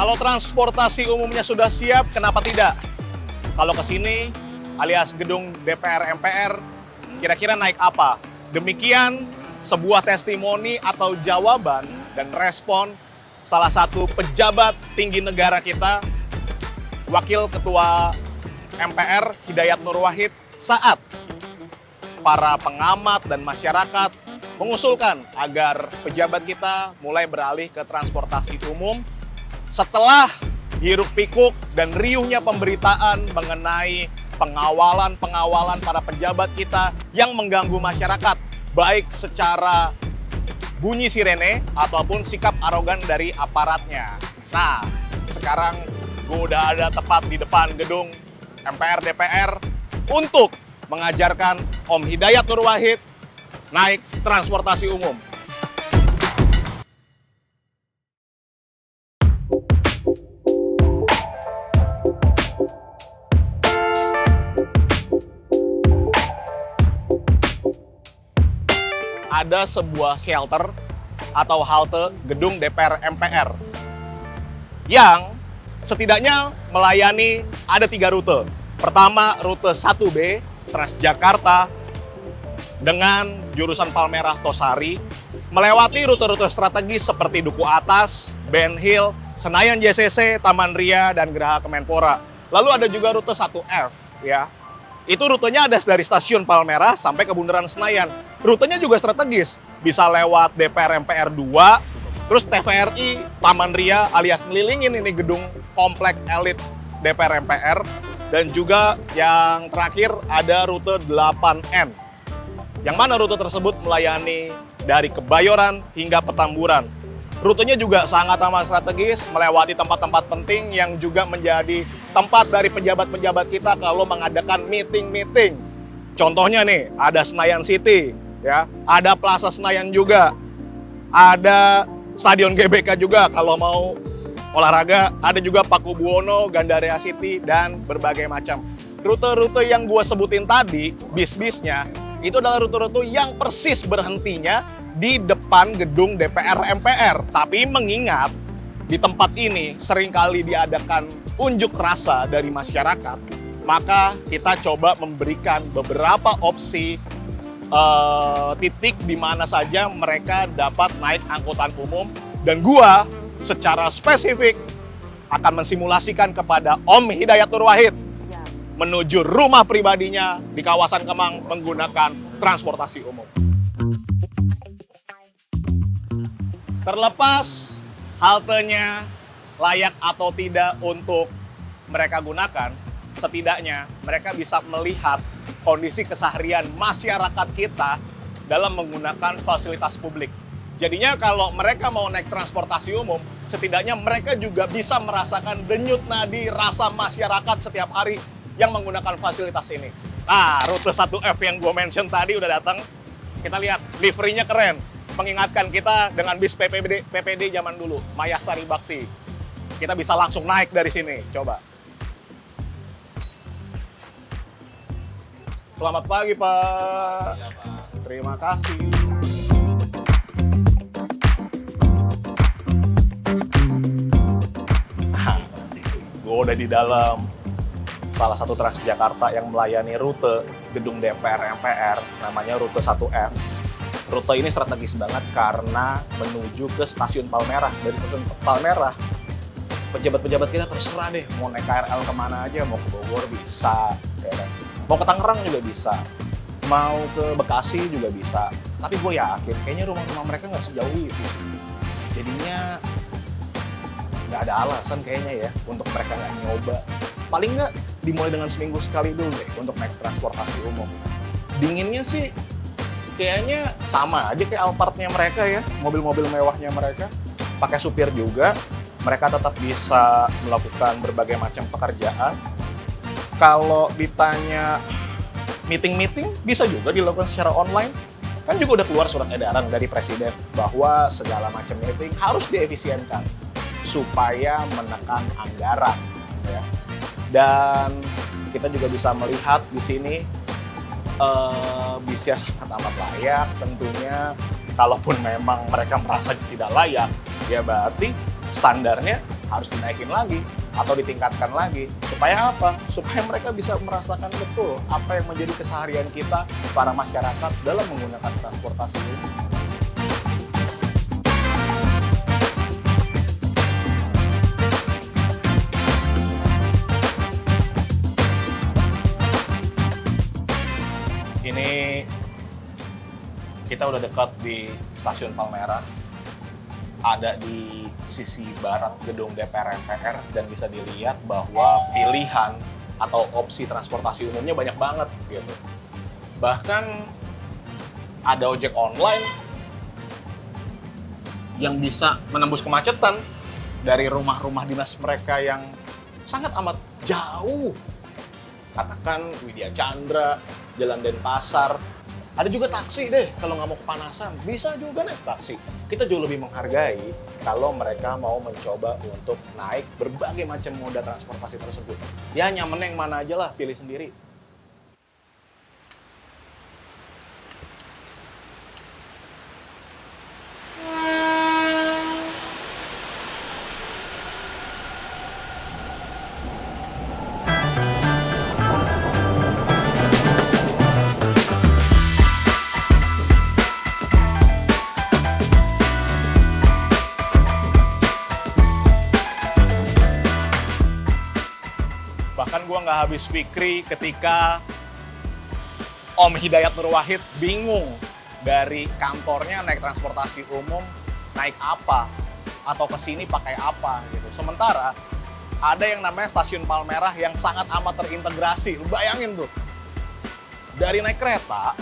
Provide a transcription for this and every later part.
Kalau transportasi umumnya sudah siap, kenapa tidak? Kalau ke sini, alias gedung DPR MPR, kira-kira naik apa? Demikian sebuah testimoni atau jawaban dan respon salah satu pejabat tinggi negara kita, Wakil Ketua MPR Hidayat Nur Wahid, saat para pengamat dan masyarakat mengusulkan agar pejabat kita mulai beralih ke transportasi umum setelah hiruk pikuk dan riuhnya pemberitaan mengenai pengawalan para pejabat kita yang mengganggu masyarakat, baik secara bunyi sirene ataupun sikap arogan dari aparatnya. Nah, sekarang gue udah ada tepat di depan gedung MPR DPR untuk mengajarkan Om Hidayat Nur Wahid naik transportasi umum. Ada sebuah shelter atau halte gedung DPR MPR yang setidaknya melayani ada 3 rute. Pertama, rute 1B Transjakarta dengan jurusan Palmerah Tosari, melewati rute-rute strategis seperti Duku Atas, Ben Hill, Senayan JCC, Taman Ria, dan Geraha Kemenpora. Lalu ada juga rute 1F, ya. Itu rutenya ada dari stasiun Palmerah sampai ke Bundaran Senayan. Rutenya juga strategis, bisa lewat DPR MPR 2, terus TVRI, Taman Ria, alias ngelilingin ini gedung komplek elit DPR MPR, dan juga yang terakhir ada rute 8N. Yang mana rute tersebut melayani dari Kebayoran hingga Petamburan. Rutenya juga sangat amat strategis, melewati tempat-tempat penting yang juga menjadi tempat dari pejabat-pejabat kita kalau mengadakan meeting-meeting. Contohnya nih, ada Senayan City, ya, ada Plaza Senayan juga, ada Stadion GBK juga kalau mau olahraga, ada juga Pakubuwono, Gandaria City, dan berbagai macam. Rute-rute yang gue sebutin tadi, bis-bisnya, itu adalah rute-rute yang persis berhentinya di depan gedung DPR MPR. Tapi mengingat di tempat ini seringkali diadakan unjuk rasa dari masyarakat, maka kita coba memberikan beberapa opsi titik di mana saja mereka dapat naik angkutan umum. Dan gua secara spesifik akan mensimulasikan kepada Om Hidayat Nur Wahid menuju rumah pribadinya di kawasan Kemang menggunakan transportasi umum. Terlepas haltenya layak atau tidak untuk mereka gunakan, setidaknya mereka bisa melihat kondisi keseharian masyarakat kita dalam menggunakan fasilitas publik. Jadinya kalau mereka mau naik transportasi umum, setidaknya mereka juga bisa merasakan denyut nadi rasa masyarakat setiap hari yang menggunakan fasilitas ini. Nah, rute 1F yang gue mention tadi udah datang. Kita lihat, liverynya keren. Mengingatkan kita dengan bis PPD zaman dulu, Mayasari Bakti. Kita bisa langsung naik dari sini, coba. Selamat pagi, Pak. Ya, Pak. Terima kasih. Gue udah di dalam salah satu Transjakarta yang melayani rute gedung DPR MPR, namanya rute 1F. Rute ini strategis banget karena menuju ke stasiun Palmerah. Dari stasiun Palmerah, pejabat-pejabat kita terserah deh mau naik KRL kemana aja, mau ke Bogor bisa, ya kan? Mau ke Tangerang juga bisa, mau ke Bekasi juga bisa. Tapi gue yakin kayaknya rumah-rumah mereka nggak sejauh itu. Jadinya nggak ada alasan kayaknya ya untuk mereka nggak nyoba. Paling nggak dimulai dengan seminggu sekali dulu deh untuk naik transportasi umum. Dinginnya sih kayaknya sama aja kayak Alphardnya mereka ya, mobil-mobil mewahnya mereka. Pakai supir juga, mereka tetap bisa melakukan berbagai macam pekerjaan. Kalau ditanya meeting-meeting, bisa juga dilakukan secara online. Kan juga udah keluar surat edaran dari Presiden bahwa segala macam meeting harus diefisienkan supaya menekan anggaran. Ya. Dan kita juga bisa melihat di sini bisnya sangat amat layak. Tentunya kalaupun memang mereka merasa tidak layak, ya berarti standarnya harus dinaikin lagi atau ditingkatkan lagi. Supaya apa? Supaya mereka bisa merasakan betul apa yang menjadi keseharian kita, para masyarakat dalam menggunakan transportasi umum. Ini kita udah dekat di stasiun Palmerah, ada di sisi barat gedung DPR MPR, dan bisa dilihat bahwa pilihan atau opsi transportasi umumnya banyak banget gitu. Bahkan ada ojek online yang bisa menembus kemacetan dari rumah-rumah dinas mereka yang sangat amat jauh. Katakan Widya Chandra, Jalan Denpasar. Ada juga taksi deh, kalau nggak mau kepanasan. Bisa juga naik taksi. Kita jauh lebih menghargai kalau mereka mau mencoba untuk naik berbagai macam moda transportasi tersebut. Ya nyaman yang mana aja lah, pilih sendiri. Bahkan gue nggak habis pikir ketika Om Hidayat Nur Wahid bingung dari kantornya naik transportasi umum, naik apa, atau kesini pakai apa gitu. Sementara ada yang namanya stasiun Palmerah yang sangat amat terintegrasi. Lu bayangin tuh, dari naik kereta,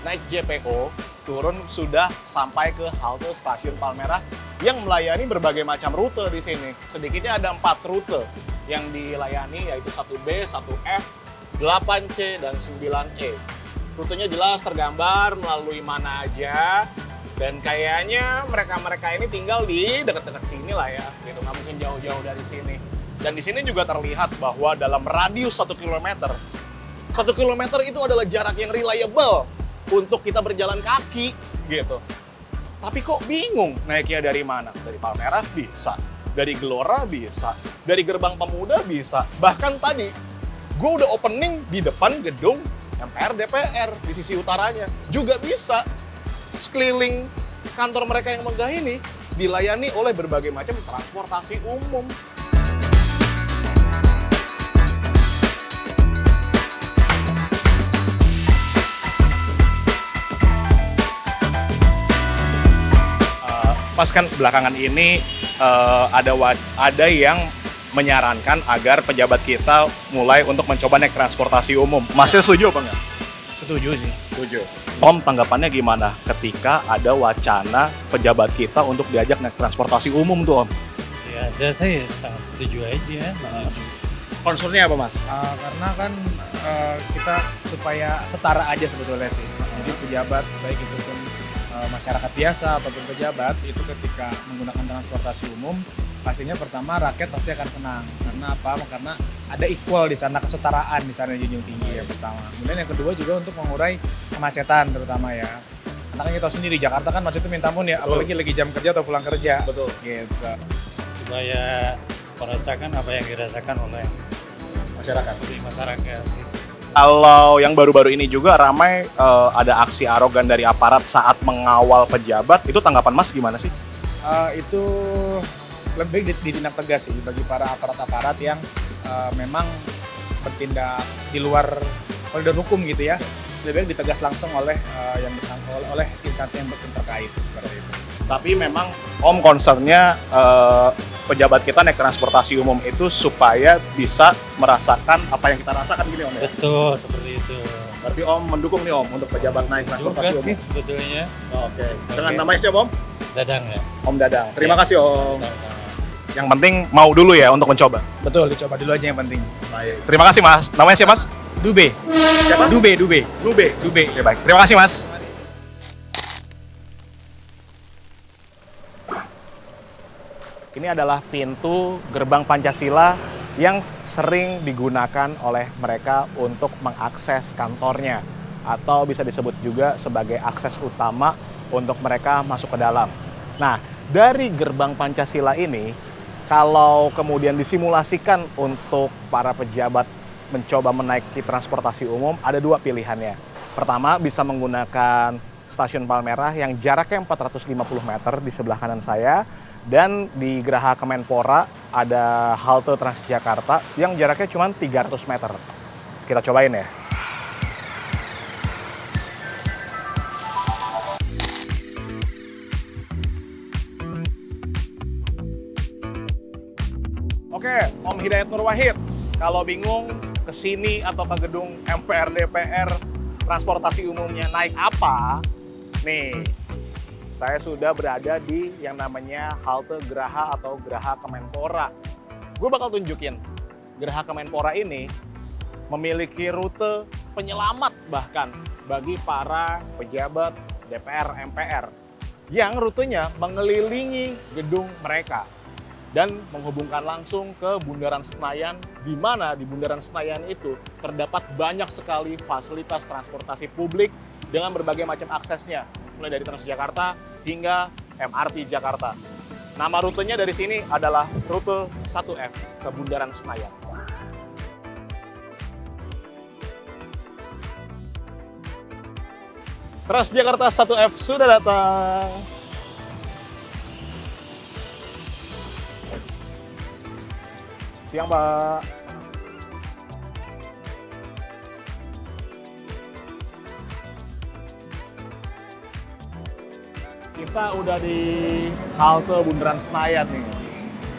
naik JPO, turun sudah sampai ke halte stasiun Palmerah yang melayani berbagai macam rute di sini. Sedikitnya ada 4 rute yang dilayani, yaitu 1B, 1F, 8C, dan 9E. Rutenya jelas tergambar melalui mana aja, dan kayaknya mereka-mereka ini tinggal di dekat-dekat sini lah ya, gitu, nggak mungkin jauh-jauh dari sini. Dan di sini juga terlihat bahwa dalam radius 1 km, 1 km itu adalah jarak yang reliable untuk kita berjalan kaki, gitu. Tapi kok bingung naiknya dari mana? Dari Palmerah bisa, dari Gelora bisa, dari Gerbang Pemuda bisa. Bahkan tadi, gue udah opening di depan gedung MPR DPR di sisi utaranya. Juga bisa. Sekeliling kantor mereka yang megah ini dilayani oleh berbagai macam transportasi umum. Pas kan belakangan ini ada yang menyarankan agar pejabat kita mulai untuk mencoba naik transportasi umum. Masih setuju apa enggak? Setuju sih. Setuju. Om, tanggapannya gimana ketika ada wacana pejabat kita untuk diajak naik transportasi umum tuh, Om? Ya, saya sangat setuju aja. Concernnya apa, Mas? Karena kan kita supaya setara aja sebetulnya sih. Jadi pejabat, baik itu pun masyarakat biasa ataupun pejabat, itu ketika menggunakan transportasi umum, pastinya pertama rakyat pasti akan senang. Karena apa? Karena ada equal di sana, kesetaraan di sana junjung tinggi yang pertama. Kemudian yang kedua juga untuk mengurai kemacetan terutama ya. Karena kan kita tahu sendiri Jakarta kan macet itu minta ampun ya, apalagi lagi jam kerja atau pulang kerja. Betul. Gitu. Supaya merasakan apa yang dirasakan oleh Masyarakat. masyarakat. Gitu. Kalau yang baru-baru ini juga ramai ada aksi arogan dari aparat saat mengawal pejabat, itu tanggapan Mas gimana sih? Itu lebih ditindak tegas sih bagi para aparat-aparat yang memang bertindak di luar koridor hukum gitu ya. Lebih baik ditegas langsung oleh yang bersangkutan, oleh instansi yang terkait seperti itu. Tapi memang Om concernnya pejabat kita naik transportasi umum itu supaya bisa merasakan apa yang kita rasakan gini, Om ya? Betul, seperti itu. Berarti Om mendukung nih, Om, untuk pejabat naik transportasi Juga umum? sih sebetulnya. Oke. Dengan namanya siapa, Om? Dadang ya. Om Dadang. Terima kasih, Om. Dadang. Yang penting mau dulu ya untuk mencoba. Betul, dicoba dulu aja yang penting. Baik. Terima kasih, Mas. Namanya siapa, Mas? Dube. Siapa? Dube. Dube. Dube. Oke, baik. Terima kasih, Mas. Ini adalah pintu gerbang Pancasila yang sering digunakan oleh mereka untuk mengakses kantornya, atau bisa disebut juga sebagai akses utama untuk mereka masuk ke dalam. Nah, dari gerbang Pancasila ini Kalau kemudian disimulasikan untuk para pejabat mencoba menaiki transportasi umum, ada dua pilihannya. Pertama, bisa menggunakan stasiun Palmerah yang jaraknya 450 meter di sebelah kanan saya. Dan di Geraha Kemenpora ada halte Transjakarta yang jaraknya cuma 300 meter. Kita cobain ya. Oke, Om Hidayat Nur Wahid. Kalau bingung ke sini atau ke gedung MPR DPR transportasi umumnya naik apa? Nih, saya sudah berada di yang namanya halte Geraha atau Geraha Kemenpora. Gue bakal tunjukin, Geraha Kemenpora ini memiliki rute penyelamat bahkan bagi para pejabat DPR MPR yang rutenya mengelilingi gedung mereka dan menghubungkan langsung ke Bundaran Senayan, di mana di Bundaran Senayan itu terdapat banyak sekali fasilitas transportasi publik dengan berbagai macam aksesnya, mulai dari Transjakarta hingga MRT Jakarta. Nama rutenya dari sini adalah rute 1F ke Bundaran Senayan. Transjakarta 1F sudah datang. Siang, Mbak. Kita udah di halte Bundaran Senayan nih.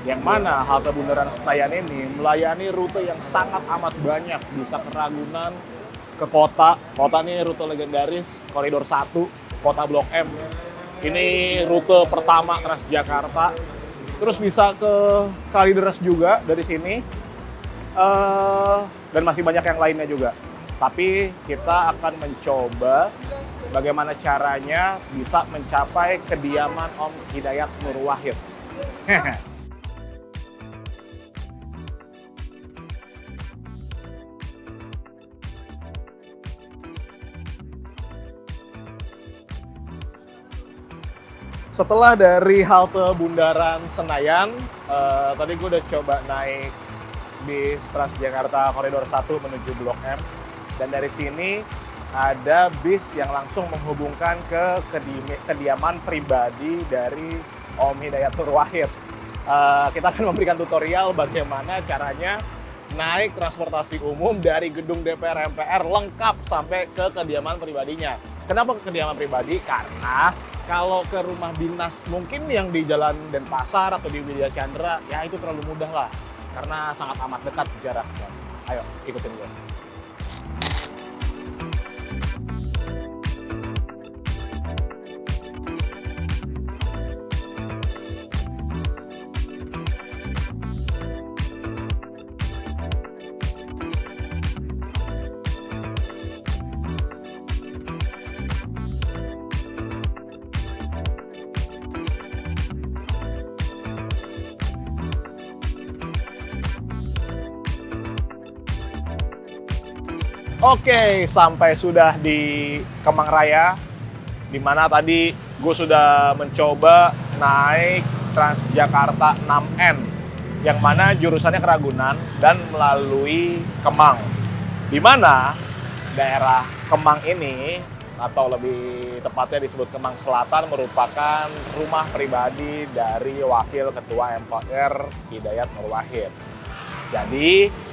Yang mana halte Bundaran Senayan ini melayani rute yang sangat amat banyak. Bisa ke Ragunan, ke kota. Kota ini rute legendaris, Koridor 1, Kota Blok M. Ini rute pertama Transjakarta. Terus bisa ke Kalideres juga dari sini. Dan masih banyak yang lainnya juga. Tapi kita akan mencoba bagaimana caranya bisa mencapai kediaman Om Hidayat Nur Wahid. Setelah dari halte Bundaran Senayan, tadi gue udah coba naik bis Transjakarta Koridor 1 menuju Blok M. Dan dari sini ada bis yang langsung menghubungkan ke kediaman pribadi dari Om Hidayat Nur Wahid. Kita akan memberikan tutorial bagaimana caranya naik transportasi umum dari gedung DPR MPR lengkap sampai ke kediaman pribadinya. Kenapa ke kediaman pribadi? Karena kalau ke rumah dinas mungkin yang di Jalan Denpasar atau di Widya Chandra, ya itu terlalu mudah lah. Karena sangat amat dekat jaraknya. Ayo, ikutin gue. Oke, sampai sudah di Kemang Raya, di mana tadi gue sudah mencoba naik Transjakarta 6N, yang mana jurusannya ke Ragunan dan melalui Kemang. Di mana daerah Kemang ini, atau lebih tepatnya disebut Kemang Selatan, merupakan rumah pribadi dari Wakil Ketua MPR Hidayat Nur Wahid. Jadi,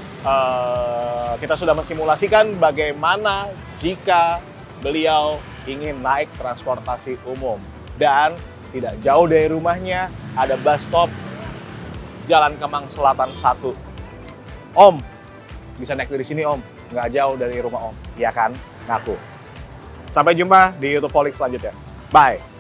kita sudah mensimulasikan bagaimana jika beliau ingin naik transportasi umum. Dan tidak jauh dari rumahnya ada bus stop Jalan Kemang Selatan 1. Om, bisa naik dari sini Om, nggak jauh dari rumah Om. Iya kan? Ngaku. Sampai jumpa di YouTube Volix selanjutnya. Bye!